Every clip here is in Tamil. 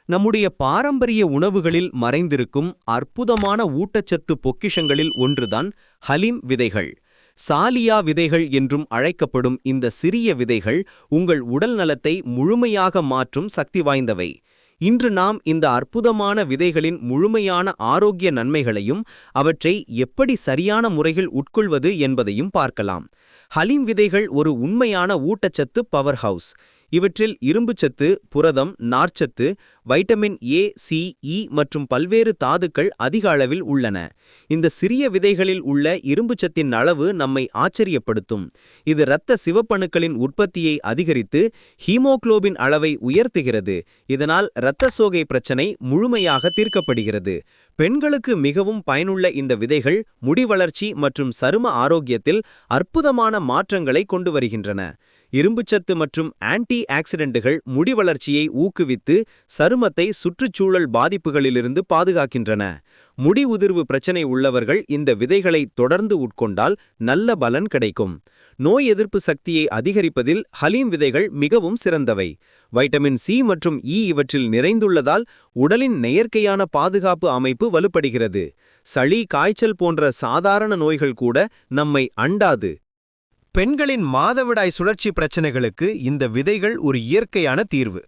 நம்முடைய பாரம்பரிய உணவுகளில் மறைந்திருக்கும் அற்புதமான ஊட்டச்சத்து பொக்கிஷங்களில் ஒன்றுதான் ஹலீம் விதைகள். சாலியா விதைகள் என்றும் அழைக்கப்படும் இந்த சிறிய விதைகள் உங்கள் உடல் நலத்தை முழுமையாக மாற்றும் சக்தி வாய்ந்தவை. இன்று நாம் இந்த அற்புதமான விதைகளின் முழுமையான ஆரோக்கிய நன்மைகளையும் அவற்றை எப்படி சரியான முறையில் உட்கொள்வது என்பதையும் பார்க்கலாம். ஹலீம் விதைகள் ஒரு உண்மையான ஊட்டச்சத்து பவர் ஹவுஸ். இவற்றில் இரும்புச்சத்து, புரதம், நார்ச்சத்து, வைட்டமின் ஏ, சி, இ மற்றும் பல்வேறு தாதுக்கள் அதிக அளவில் உள்ளன. இந்த சிறிய விதைகளில் உள்ள இரும்புச்சத்தின் அளவு நம்மை ஆச்சரியப்படுத்தும். இது இரத்த சிவப்பணுக்களின் உற்பத்தியை அதிகரித்து ஹீமோகுளோபின் அளவை உயர்த்துகிறது. இதனால் இரத்த சோகை பிரச்சனை முழுமையாக தீர்க்கப்படுகிறது. பெண்களுக்கு மிகவும் பயனுள்ள இந்த விதைகள் முடி வளர்ச்சி மற்றும் சரும ஆரோக்கியத்தில் அற்புதமான மாற்றங்களை கொண்டு வருகின்றன. இரும்புச்சத்து மற்றும் ஆன்டி ஆக்சிடென்ட்டுகள் முடி வளர்ச்சியை ஊக்குவித்து சருமத்தை சுற்றுச்சூழல் பாதிப்புகளிலிருந்து பாதுகாக்கின்றன. முடி உதிர்வு பிரச்சனை உள்ளவர்கள் இந்த விதைகளை தொடர்ந்து உட்கொண்டால் நல்ல பலன் கிடைக்கும். நோய் எதிர்ப்பு சக்தியை அதிகரிப்பதில் ஹலீம் விதைகள் மிகவும் சிறந்தவை. வைட்டமின் சி மற்றும் இ இவற்றில் நிறைந்துள்ளதால் உடலின் செயற்கையான பாதுகாப்பு அமைப்பு வலுப்படுகிறது. சளி, காய்ச்சல் போன்ற சாதாரண நோய்கள் கூட நம்மை அண்டாது. பெண்களின் மாதவிடாய் சுழற்சி பிரச்சனைகளுக்கு இந்த விதைகள் ஒரு இயற்கையான தீர்வு.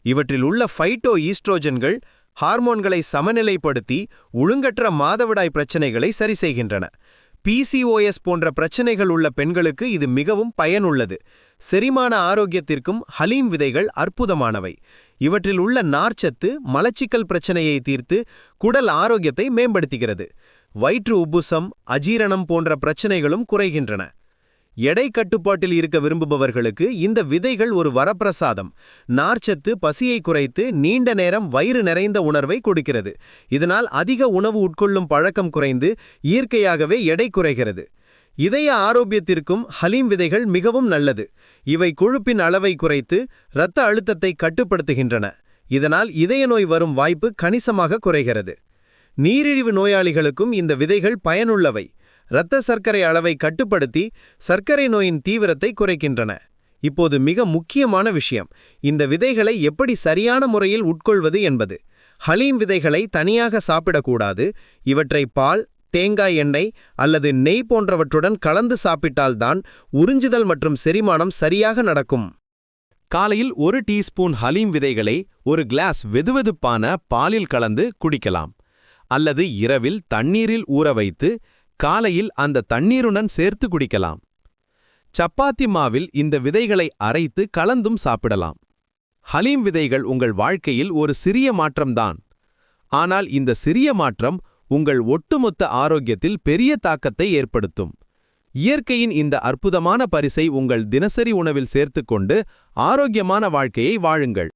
இவற்றில் உள்ள ஃபைட்டோ ஈஸ்ட்ரோஜன்கள் ஹார்மோன்களை சமநிலைப்படுத்தி ஒழுங்கற்ற மாதவிடாய் பிரச்சனைகளை சரி செய்கின்றன. பிசிஓஎஸ் போன்ற பிரச்சனைகள் உள்ள பெண்களுக்கு இது மிகவும் பயனுள்ளது. செரிமான ஆரோக்கியத்திற்கும் ஹலீம் விதைகள் அற்புதமானவை. இவற்றில் உள்ள நார்ச்சத்து மலச்சிக்கல் பிரச்சனையை தீர்த்து குடல் ஆரோக்கியத்தை மேம்படுத்துகிறது. வயிற்று உப்புசம், அஜீரணம் போன்ற பிரச்சனைகளும் குறைகின்றன. எடை கட்டுப்பாட்டில் இருக்க விரும்புபவர்களுக்கு இந்த விதைகள் ஒரு வரப்பிரசாதம். நார்ச்சத்து பசியை குறைத்து நீண்ட நேரம் வயிறு நிறைந்த உணர்வை கொடுக்கிறது. இதனால் அதிக உணவு உட்கொள்ளும் பழக்கம் குறைந்து இயற்கையாகவே எடை குறைகிறது. இதய ஆரோக்கியத்திற்கும் ஹலீம் விதைகள் மிகவும் நல்லது. இவை கொழுப்பின் அளவை குறைத்து இரத்த அழுத்தத்தை கட்டுப்படுத்துகின்றன. இதனால் இதய நோய் வரும் வாய்ப்பு கணிசமாக குறைகிறது. நீரிழிவு நோயாளிகளுக்கும் இந்த விதைகள் பயனுள்ளவை. இரத்த சர்க்கரை அளவை கட்டுப்படுத்தி சர்க்கரை நோயின் தீவிரத்தை குறைக்கின்றன. இப்போது மிக முக்கியமான விஷயம், இந்த விதைகளை எப்படி சரியான முறையில் உட்கொள்வது என்பது. ஹலீம் விதைகளை தனியாக சாப்பிடக்கூடாது. இவற்றை பால், தேங்காய் எண்ணெய் அல்லது நெய் போன்றவற்றுடன் கலந்து சாப்பிட்டால்தான் உறிஞ்சுதல் மற்றும் செரிமானம் சரியாக நடக்கும். காலையில் 1 டீஸ்பூன் ஹலீம் விதைகளை ஒரு கிளாஸ் வெதுவெதுப்பான பாலில் கலந்து குடிக்கலாம். அல்லது இரவில் தண்ணீரில் ஊற வைத்து காலையில் அந்த தண்ணீருடன் சேர்த்து குடிக்கலாம். சப்பாத்தி மாவில் இந்த விதைகளை அரைத்து கலந்தும் சாப்பிடலாம். ஹலீம் விதைகள் உங்கள் வாழ்க்கையில் ஒரு சிறிய மாற்றம்தான். ஆனால் இந்த சிறிய மாற்றம் உங்கள் ஒட்டுமொத்த ஆரோக்கியத்தில் பெரிய தாக்கத்தை ஏற்படுத்தும். இயற்கையின் இந்த அற்புதமான பரிசை உங்கள் தினசரி உணவில் சேர்த்துக்கொண்டு ஆரோக்கியமான வாழ்க்கையை வாழுங்கள்.